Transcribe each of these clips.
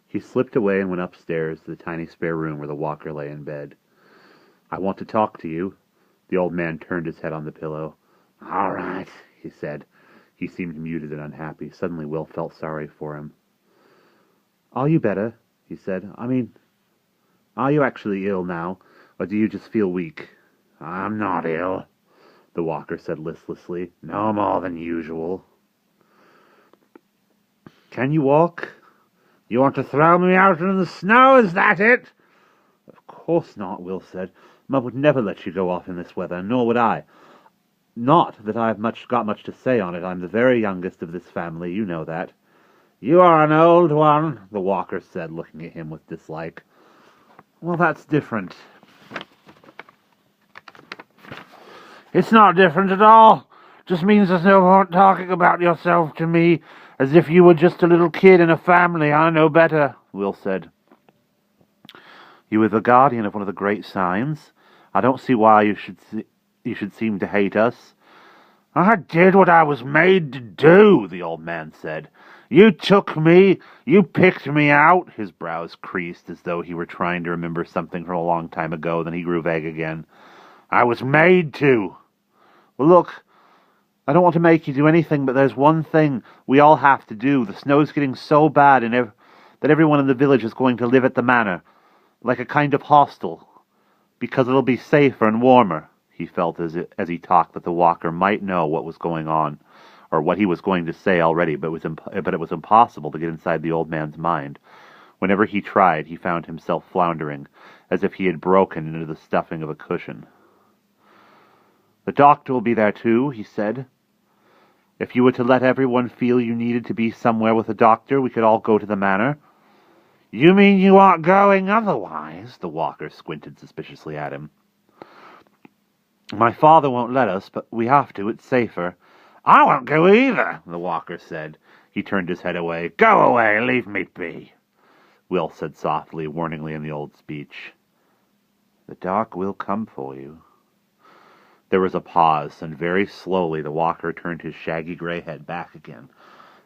He slipped away and went upstairs to the tiny spare room where the walker lay in bed. "I want to talk to you." The old man turned his head on the pillow. "All right," he said. He seemed muted and unhappy. Suddenly Will felt sorry for him. "Are you better?" he said. Are you actually ill now, or do you just feel weak?" "I'm not ill," the walker said listlessly. "No more than usual." "Can you walk?" "You want to throw me out in the snow, is that it?" "Of course not," Will said. "Mum would never let you go off in this weather, nor would I. Not that I've got much to say on it. I'm the very youngest of this family, you know that." "You are an old one," the walker said, looking at him with dislike. "Well, that's different." "It's not different at all. Just means there's no point talking about yourself to me as if you were just a little kid in a family. I know better," Will said. "You were the guardian of one of the great signs. I don't see why you should seem to hate us." "I did what I was made to do," the old man said. "You took me, you picked me out." His brows creased as though he were trying to remember something from a long time ago. Then he grew vague again. "I was made to." "Well, look, I don't want to make you do anything, but there's one thing we all have to do. The snow's getting so bad that everyone in the village is going to live at the manor, like a kind of hostel, because it'll be safer and warmer." He felt as he talked that the walker might know what was going on, or what he was going to say already, but it was impossible to get inside the old man's mind. Whenever he tried, he found himself floundering, as if he had broken into the stuffing of a cushion. "The doctor will be there too," he said. "If you were to let everyone feel you needed to be somewhere with a doctor, we could all go to the manor." "You mean you aren't going otherwise?" The walker squinted suspiciously at him. "My father won't let us, but we have to. It's safer." "I won't go either," the walker said. He turned his head away. "Go away, leave me be," Will said softly, warningly in the old speech. "The dark will come for you." There was a pause, and very slowly the walker turned his shaggy gray head back again,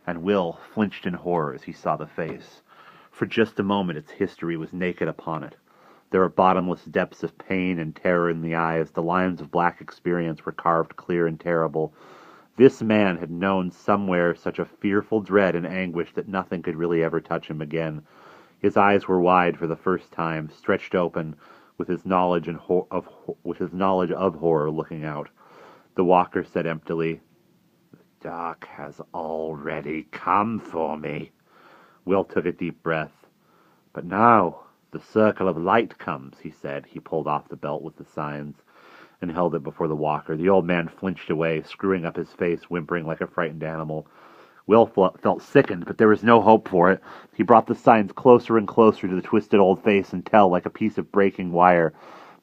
and Will flinched in horror as he saw the face. For just a moment its history was naked upon it. There were bottomless depths of pain and terror in the eyes. The lines of black experience were carved clear and terrible. This man had known somewhere such a fearful dread and anguish that nothing could really ever touch him again. His eyes were wide for the first time, stretched open, with his knowledge of horror looking out. The walker said emptily, "The dark has already come for me." Will took a deep breath. "But now the circle of light comes," he said. He pulled off the belt with the signs and held it before the walker. The old man flinched away, screwing up his face, whimpering like a frightened animal. Will felt sickened, but there was no hope for it. He brought the signs closer and closer to the twisted old face until, like a piece of breaking wire,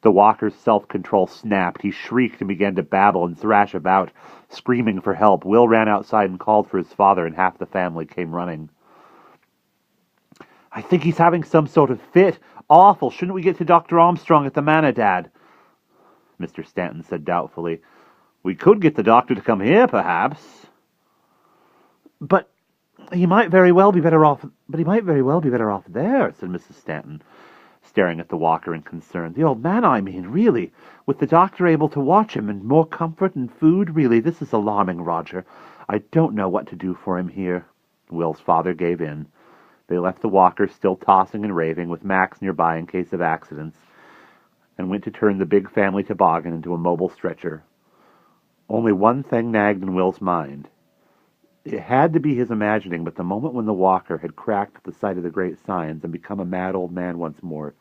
the walker's self-control snapped. He shrieked and began to babble and thrash about, screaming for help. Will ran outside and called for his father, and half the family came running. "I think he's having some sort of fit. Awful. Shouldn't we get to Dr. Armstrong at the manor, Dad?" Mr. Stanton said doubtfully. "We could get the doctor to come here, perhaps." But he might very well be better off there," said Mrs. Stanton, staring at the walker in concern. "The old man, I mean, really. With the doctor able to watch him, and more comfort and food, really, this is alarming, Roger. I don't know what to do for him here." Will's father gave in. They left the walker still tossing and raving, with Max nearby in case of accidents, and went to turn the big family toboggan into a mobile stretcher. Only one thing nagged in Will's mind. It had to be his imagining, but the moment when the walker had cracked at the sight of the great signs and become a mad old man once more,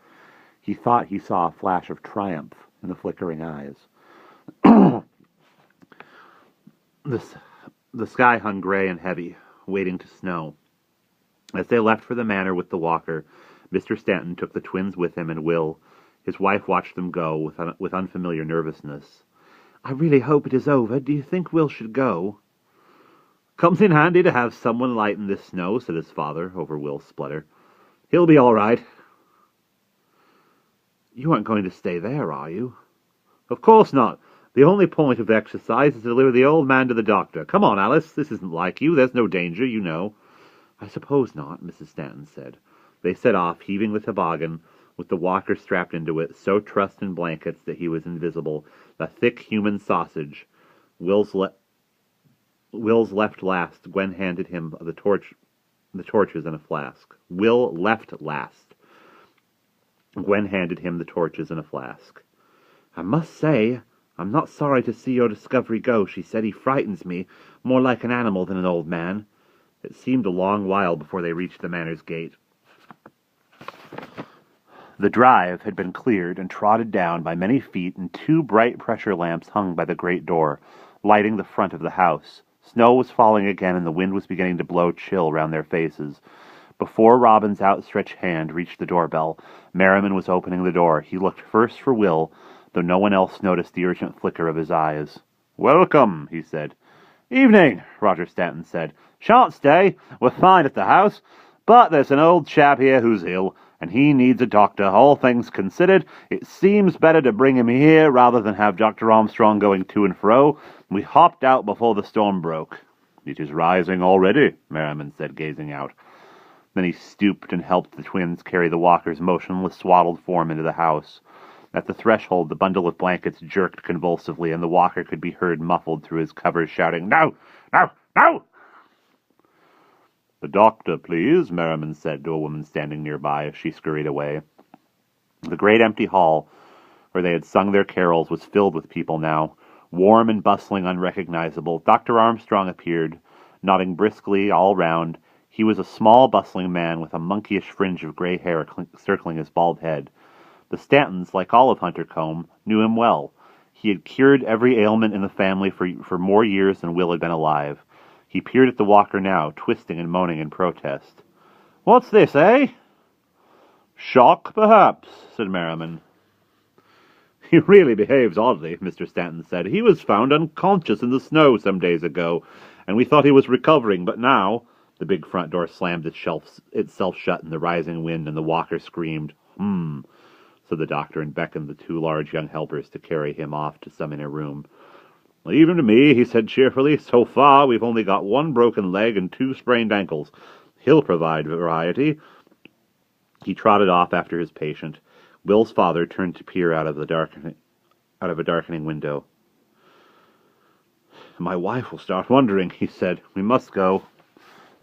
he thought he saw a flash of triumph in the flickering eyes. The sky hung gray and heavy, waiting to snow. As they left for the manor with the walker, Mr. Stanton took the twins with him, and Will, his wife, watched them go with unfamiliar nervousness. "I really hope it is over. Do you think Will should go?" "Comes in handy to have someone lighten this snow," said his father, over Will's splutter. "He'll be all right." "You aren't going to stay there, are you?" "Of course not. The only point of exercise is to deliver the old man to the doctor. Come on, Alice. This isn't like you. There's no danger, you know." "I suppose not," Mrs. Stanton said. They set off, heaving the toboggan, with the walker strapped into it, so trussed in blankets that he was invisible, a thick human sausage. Will's left last. Gwen handed him the torches and a flask. Will left last. Gwen handed him the torches and a flask. "I must say, I'm not sorry to see your discovery go," she said. "He frightens me, more like an animal than an old man." It seemed a long while before they reached the manor's gate. The drive had been cleared and trodden down by many feet, and 2 bright pressure lamps hung by the great door, lighting the front of the house. Snow was falling again, and the wind was beginning to blow chill round their faces. Before Robin's outstretched hand reached the doorbell, Merriman was opening the door. He looked first for Will, though no one else noticed the urgent flicker of his eyes. "Welcome," he said. "Evening," Roger Stanton said. "Shan't stay. We're fine at the house. But there's an old chap here who's ill, and he needs a doctor. All things considered, it seems better to bring him here rather than have Dr. Armstrong going to and fro. We hopped out before the storm broke." "It is rising already," Merriman said, gazing out. Then he stooped and helped the twins carry the walker's motionless, swaddled form into the house. At the threshold, the bundle of blankets jerked convulsively, and the walker could be heard muffled through his covers, shouting, "No! No! No!" "The doctor, please," Merriman said to a woman standing nearby as she scurried away. The great empty hall, where they had sung their carols, was filled with people now. Warm and bustling, unrecognizable, Dr. Armstrong appeared, nodding briskly all round. He was a small, bustling man with a monkeyish fringe of gray hair circling his bald head. The Stantons, like all of Huntercombe, knew him well. He had cured every ailment in the family for more years than Will had been alive. He peered at the walker now, twisting and moaning in protest. "What's this, eh?" "Shock, perhaps," said Merriman. "He really behaves oddly," Mr. Stanton said. "He was found unconscious in the snow some days ago, and we thought he was recovering, but now—" The big front door slammed itself shut in the rising wind, and the walker screamed. Said the doctor, and beckoned the 2 large young helpers to carry him off to some inner room. "Leave him to me," he said cheerfully. "So far, we've only got 1 broken leg and 2 sprained ankles. He'll provide variety." He trotted off after his patient. Will's father turned to peer out of a darkening window. "My wife will start wondering," he said. "We must go."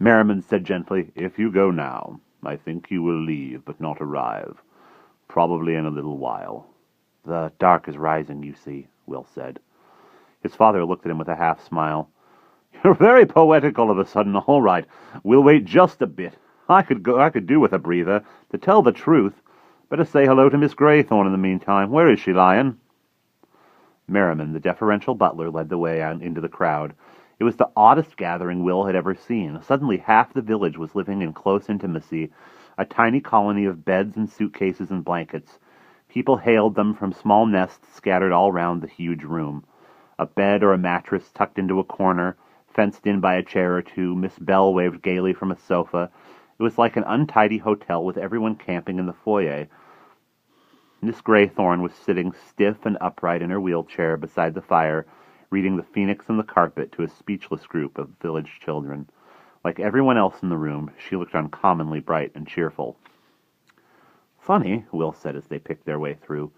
Merriman said gently, "If you go now, I think you will leave, but not arrive. Probably in a little while." "The dark is rising, you see," Will said. His father looked at him with a half-smile. "You're very poetical of a sudden. All right, we'll wait just a bit. I could do with a breather. To tell the truth, better say hello to Miss Graythorne in the meantime. Where is she lying?" Merriman, the deferential butler, led the way out into the crowd. It was the oddest gathering Will had ever seen. Suddenly half the village was living in close intimacy, a tiny colony of beds and suitcases and blankets. People hailed them from small nests scattered all round the huge room. A bed or a mattress tucked into a corner, fenced in by a chair or 2, Miss Bell waved gaily from a sofa. It was like an untidy hotel with everyone camping in the foyer. Miss Graythorne was sitting stiff and upright in her wheelchair beside the fire, reading The Phoenix and the Carpet to a speechless group of village children. Like everyone else in the room, she looked uncommonly bright and cheerful. "Funny," Will said as they picked their way through.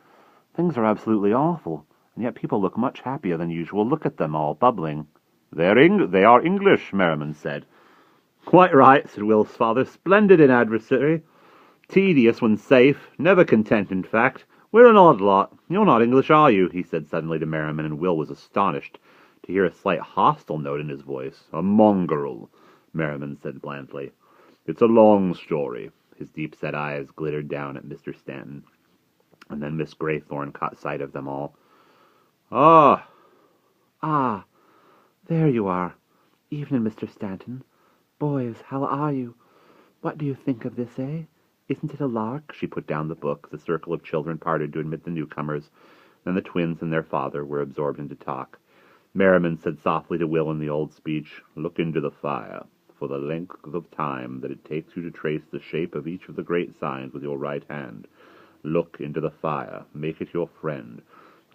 "Things are absolutely awful, and yet people look much happier than usual. Look at them all, bubbling." They are English," Merriman said. "Quite right," said Will's father. "Splendid in adversary. Tedious when safe. Never content, in fact. We're an odd lot. You're not English, are you?" he said suddenly to Merriman, and Will was astonished to hear a slight hostile note in his voice. "A mongrel," Merriman said blandly. "It's a long story." His deep-set eyes glittered down at Mr. Stanton. And then Miss Graythorne caught sight of them all. "Ah, there you are. Evening, Mr. Stanton. Boys, how are you? What do you think of this, eh? Isn't it a lark?" She put down the book. The circle of children parted to admit the newcomers. Then the twins and their father were absorbed into talk. Merriman said softly to Will in the old speech, "Look into the fire. For the length of time that it takes you to trace the shape of each of the great signs with your right hand, look into the fire. Make it your friend.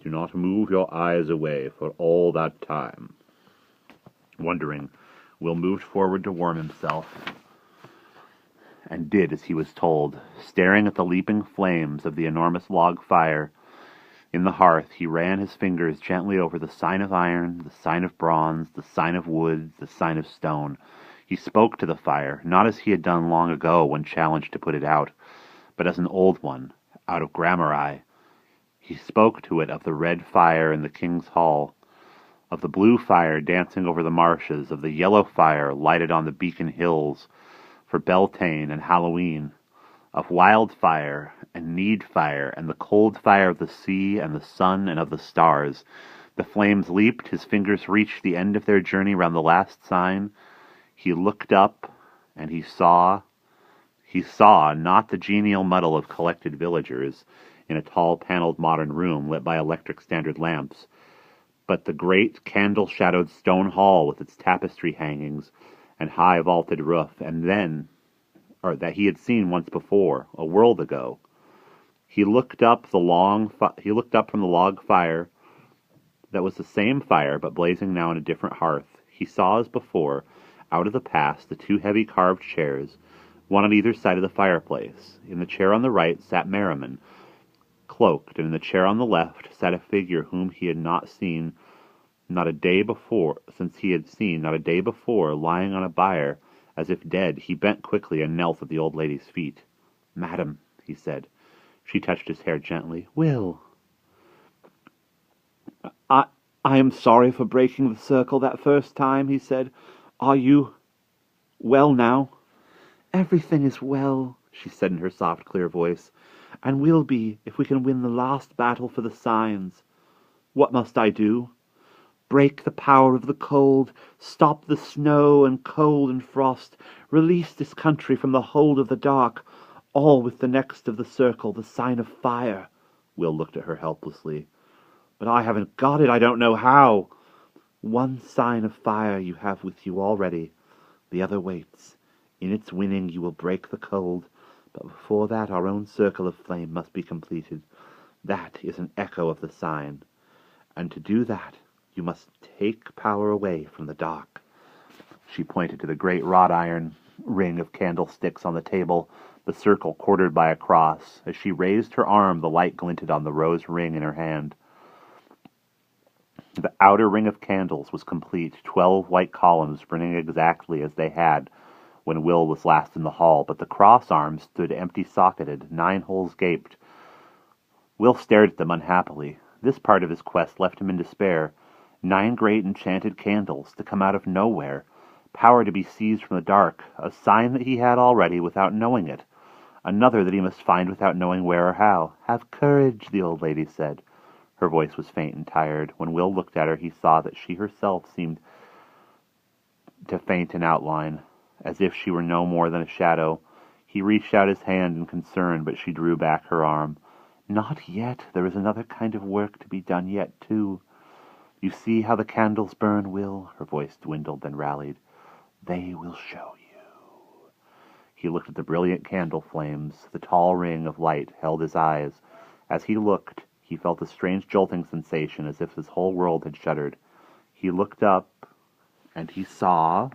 Do not move your eyes away for all that time." Wondering, Will moved forward to warm himself. and did as he was told. Staring at the leaping flames of the enormous log fire in the hearth, he ran his fingers gently over the sign of iron, the sign of bronze, the sign of wood, the sign of stone. He spoke to the fire, not as he had done long ago when challenged to put it out, but as an old one, out of Gramarye. He spoke to it of the red fire in the king's hall, of the blue fire dancing over the marshes, of the yellow fire lighted on the beacon hills for Beltane and Halloween, of wildfire and need fire, and the cold fire of the sea and the sun and of the stars. The flames leaped, his fingers reached the end of their journey round the last sign. He looked up, and he saw not the genial muddle of collected villagers in a tall paneled modern room lit by electric standard lamps, but the great candle-shadowed stone hall with its tapestry hangings and high vaulted roof, that he had seen once before, a world ago. He looked up from the log fire that was the same fire, but blazing now in a different hearth. He saw as before, out of the past, the two heavy carved chairs, one on either side of the fireplace. In the chair on the right sat Merriman, cloaked, and in the chair on the left sat a figure whom he had not seen not a day before, lying on a bier, as if dead. He bent quickly and knelt at the old lady's feet. "Madam," he said. She touched his hair gently. "Will." I am sorry for breaking the circle that first time," he said. "Are you well now?" "Everything is well," she said in her soft, clear voice, "and will be if we can win the last battle for the signs. What must I do? Break the power of the cold, stop the snow and cold and frost, release this country from the hold of the dark, all with the next of the circle, the sign of fire." Will looked at her helplessly. "But I haven't got it. I don't know how." "One sign of fire you have with you already. The other waits. In its winning you will break the cold, but before that our own circle of flame must be completed. That is an echo of the sign. And to do that, you must take power away from the dark." She pointed to the great wrought iron ring of candlesticks on the table, the circle quartered by a cross. As she raised her arm, the light glinted on the rose ring in her hand. The outer ring of candles was complete, 12 white columns burning exactly as they had when Will was last in the hall, but the cross arms stood empty-socketed, 9 holes gaped. Will stared at them unhappily. This part of his quest left him in despair. 9 great enchanted candles, to come out of nowhere, power to be seized from the dark, a sign that he had already without knowing it, another that he must find without knowing where or how. "Have courage," the old lady said. Her voice was faint and tired. When Will looked at her, he saw that she herself seemed to faint in outline, as if she were no more than a shadow. He reached out his hand in concern, but she drew back her arm. "Not yet. There is another kind of work to be done yet, too. You see how the candles burn, Will?" Her voice dwindled, then rallied. "They will show you." He looked at the brilliant candle flames. The tall ring of light held his eyes. As he looked, he felt a strange jolting sensation, as if his whole world had shuddered. He looked up, and he saw